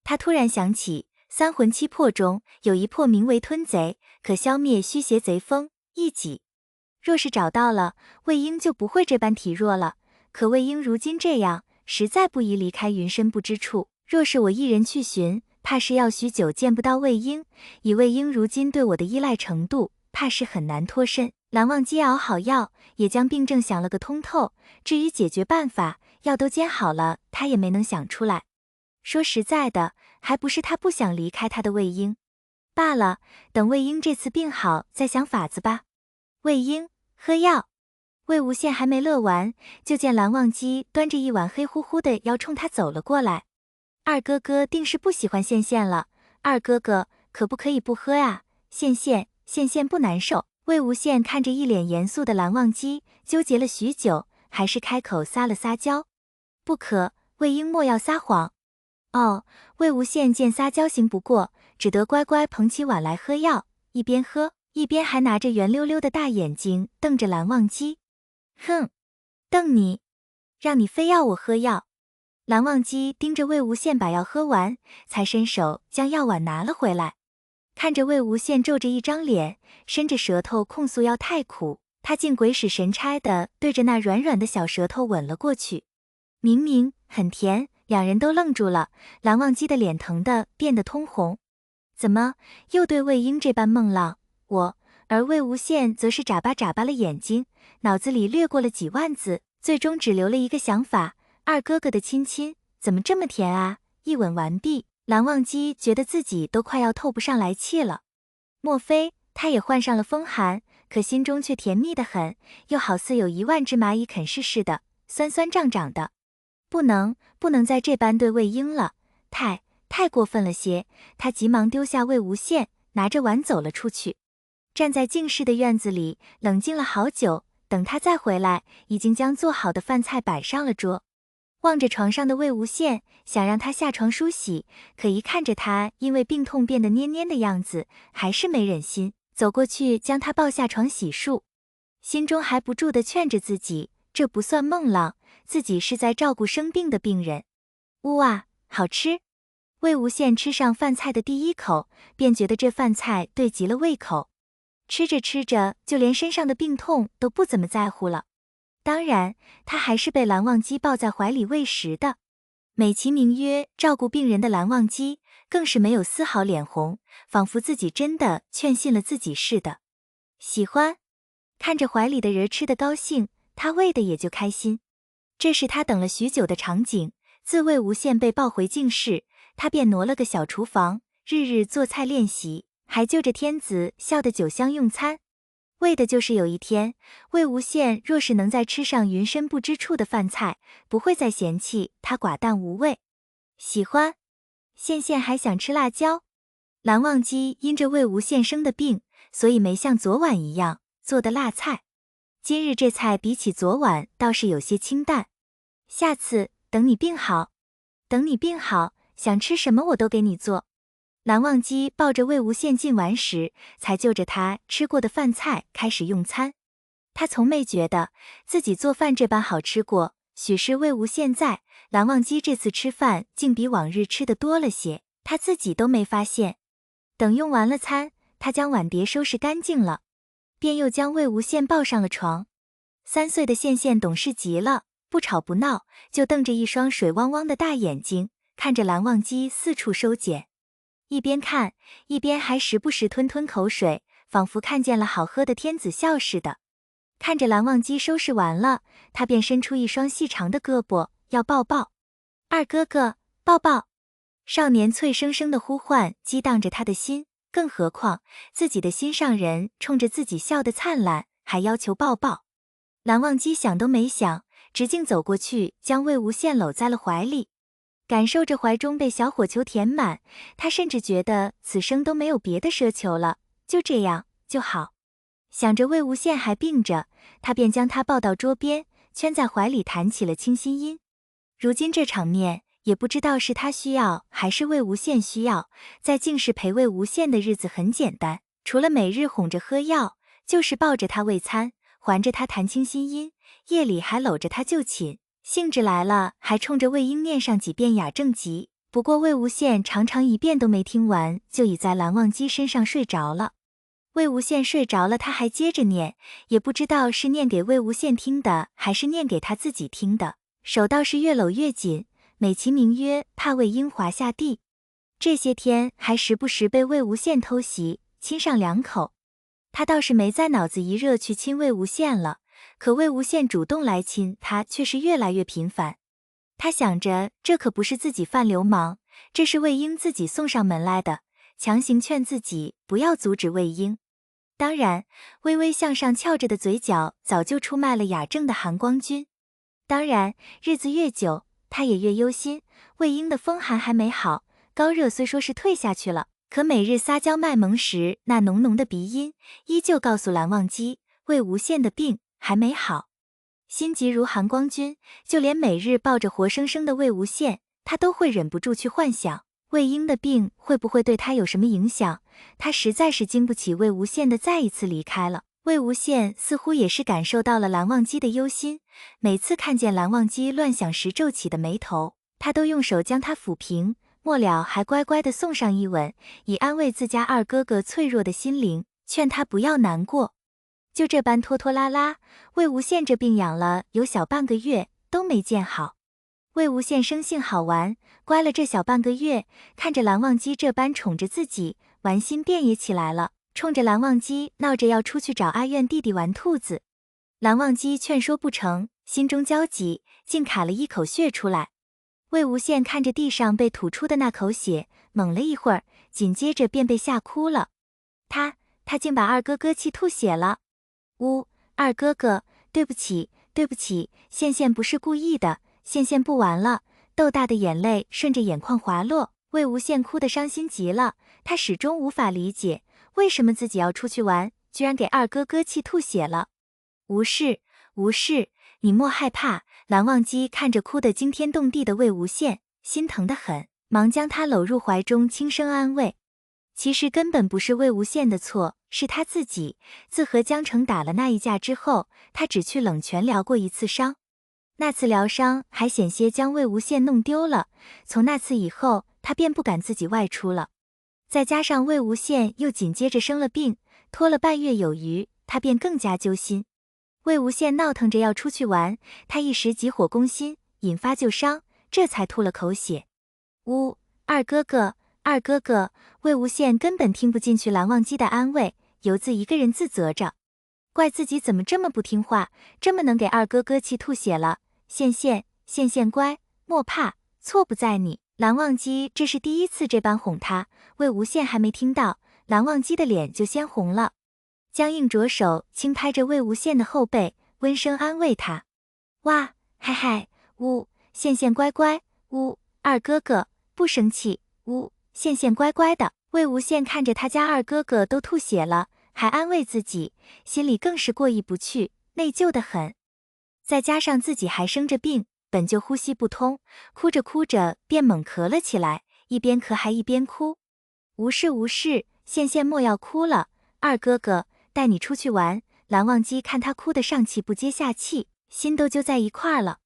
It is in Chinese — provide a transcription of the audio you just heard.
他突然想起三魂七魄中有一魄名为吞贼，可消灭虚邪贼风一己。若是找到了，魏婴就不会这般体弱了。可魏婴如今这样，实在不宜离开云深不知处。若是我一人去寻，怕是要许久见不到魏婴。以魏婴如今对我的依赖程度，怕是很难脱身。蓝忘机熬好药，也将病症想了个通透。至于解决办法，药都煎好了，他也没能想出来。说实在的，还不是他不想离开他的魏婴。罢了，等魏婴这次病好，再想法子吧。魏婴，喝药。魏无羡还没乐完，就见蓝忘机端着一碗黑乎乎的药冲他走了过来。二哥哥定是不喜欢羡羡了，二哥哥可不可以不喝呀？羡羡不难受。魏无羡看着一脸严肃的蓝忘机，纠结了许久，还是开口撒了撒娇。不可，魏婴莫要撒谎。哦，魏无羡见撒娇行不过，只得乖乖捧起碗来喝药，一边喝一边还拿着圆溜溜的大眼睛瞪着蓝忘机。哼，瞪你，让你非要我喝药。蓝忘机盯着魏无羡把药喝完，才伸手将药碗拿了回来。看着魏无羡皱着一张脸，伸着舌头控诉药太苦，他竟鬼使神差的对着那软软的小舌头吻了过去。明明很甜，两人都愣住了，蓝忘机的脸疼得变得通红。怎么又对魏婴这般梦浪？而魏无羡则是眨巴眨巴了眼睛，脑子里掠过了几万字，最终只留了一个想法：二哥哥的亲亲怎么这么甜啊？一吻完毕，蓝忘机觉得自己都快要透不上来气了。莫非他也患上了风寒？可心中却甜蜜得很，又好似有10000只蚂蚁啃噬似的，酸酸胀胀的。不能再这般对魏婴了，太过分了些。他急忙丢下魏无羡，拿着碗走了出去。站在静室的院子里，冷静了好久，等他再回来，已经将做好的饭菜摆上了桌。望着床上的魏无羡，想让他下床梳洗，可一看着他因为病痛变得蔫蔫的样子，还是没忍心，走过去将他抱下床洗漱。心中还不住地劝着自己，这不算梦浪，自己是在照顾生病的病人。啊，好吃！魏无羡吃上饭菜的第一口，便觉得这饭菜对极了胃口。吃着吃着，就连身上的病痛都不怎么在乎了。当然，他还是被蓝忘机抱在怀里喂食的。美其名曰照顾病人的蓝忘机，更是没有丝毫脸红，仿佛自己真的劝信了自己似的。喜欢，看着怀里的人吃得高兴，他喂的也就开心。这是他等了许久的场景，自魏无羡被抱回静室，他便挪了个小厨房，日日做菜练习，还就着天子笑得酒香用餐。为的就是有一天，魏无羡若是能再吃上云深不知处的饭菜，不会再嫌弃他寡淡无味。喜欢，羡还想吃辣椒。蓝忘机因着魏无羡生的病，所以没像昨晚一样做的辣菜。今日这菜比起昨晚倒是有些清淡。下次等你病好，想吃什么我都给你做。蓝忘机抱着魏无羡进完时，才就着他吃过的饭菜开始用餐。他从没觉得自己做饭这般好吃过，许是魏无羡在，蓝忘机这次吃饭竟比往日吃的多了些，他自己都没发现。等用完了餐，他将碗碟收拾干净了，便又将魏无羡抱上了床。3岁的羡懂事极了，不吵不闹，就瞪着一双水汪汪的大眼睛，看着蓝忘机四处收捡。一边看，一边还时不时吞吞口水，仿佛看见了好喝的天子笑似的。看着蓝忘机收拾完了，他便伸出一双细长的胳膊，要抱抱。二哥哥，抱抱！少年脆生生的呼唤激荡着他的心，更何况自己的心上人冲着自己笑得灿烂，还要求抱抱。蓝忘机想都没想，直径走过去，将魏无羡搂在了怀里。感受着怀中被小火球填满，他甚至觉得此生都没有别的奢求了，就这样就好。想着魏无羡还病着，他便将他抱到桌边，圈在怀里弹起了清心音。如今这场面，也不知道是他需要还是魏无羡需要，在静室陪魏无羡的日子很简单，除了每日哄着喝药，就是抱着他喂餐，环着他弹清心音，夜里还搂着他就寝。兴致来了，还冲着魏婴念上几遍雅正集，不过魏无羡常常一遍都没听完，就已在蓝忘机身上睡着了。魏无羡睡着了，他还接着念，也不知道是念给魏无羡听的，还是念给他自己听的。手倒是越搂越紧，美其名曰怕魏婴滑下地。这些天还时不时被魏无羡偷袭，亲上2口。他倒是没在脑子一热去亲魏无羡了，可魏无羡主动来亲他却是越来越频繁。他想着，这可不是自己犯流氓，这是魏婴自己送上门来的，强行劝自己不要阻止魏婴。当然，微微向上翘着的嘴角早就出卖了雅正的含光君。当然，日子越久，他也越忧心，魏婴的风寒还没好，高热虽说是退下去了，可每日撒娇卖萌时，那浓浓的鼻音依旧告诉蓝忘机，魏无羡的病还没好。心急如含光君，就连每日抱着活生生的魏无羡，他都会忍不住去幻想，魏婴的病会不会对他有什么影响。他实在是经不起魏无羡的再一次离开了。魏无羡似乎也是感受到了蓝忘机的忧心，每次看见蓝忘机乱想时皱起的眉头，他都用手将他抚平，末了还乖乖地送上一吻，以安慰自家二哥哥脆弱的心灵，劝他不要难过。就这般拖拖拉拉，魏无羡这病养了有小半个月都没见好。魏无羡生性好玩，乖了这小半个月，看着蓝忘机这般宠着自己，玩心便也起来了，冲着蓝忘机闹着要出去找阿院弟弟玩兔子。蓝忘机劝说不成，心中焦急，竟卡了一口血出来。魏无羡看着地上被吐出的那口血，猛了一会儿，紧接着便被吓哭了。他竟把二哥哥气吐血了。二哥哥，对不起，对不起，羡不是故意的，羡不玩了。豆大的眼泪顺着眼眶滑落，魏无羡哭得伤心极了，他始终无法理解，为什么自己要出去玩，居然给二哥哥气吐血了。无事，无事，你莫害怕。蓝忘机看着哭得惊天动地的魏无羡，心疼得很，忙将他搂入怀中，轻声安慰。其实根本不是魏无羡的错，是他自己。自和江城打了那一架之后，他只去冷泉疗过一次伤，那次疗伤还险些将魏无羡弄丢了。从那次以后，他便不敢自己外出了。再加上魏无羡又紧接着生了病，拖了半月有余，他便更加揪心。魏无羡闹腾着要出去玩，他一时急火攻心，引发旧伤，这才吐了口血。二哥哥，二哥哥，魏无羡根本听不进去蓝忘机的安慰，由自一个人自责着，怪自己怎么这么不听话，这么能给二哥哥气吐血了。羡乖，莫怕，错不在你。蓝忘机这是第一次这般哄他，魏无羡还没听到，蓝忘机的脸就先红了，僵硬着手轻拍着魏无羡的后背，温声安慰他。哇，嗨，羡乖乖，二哥哥不生气，羡乖乖的。魏无羡看着他家二哥哥都吐血了，还安慰自己，心里更是过意不去，内疚得很。再加上自己还生着病，本就呼吸不通，哭着哭着便猛咳了起来，一边咳还一边哭。无事，羡莫要哭了，二哥哥带你出去玩。蓝忘机看他哭得上气不接下气，心都揪在一块儿了。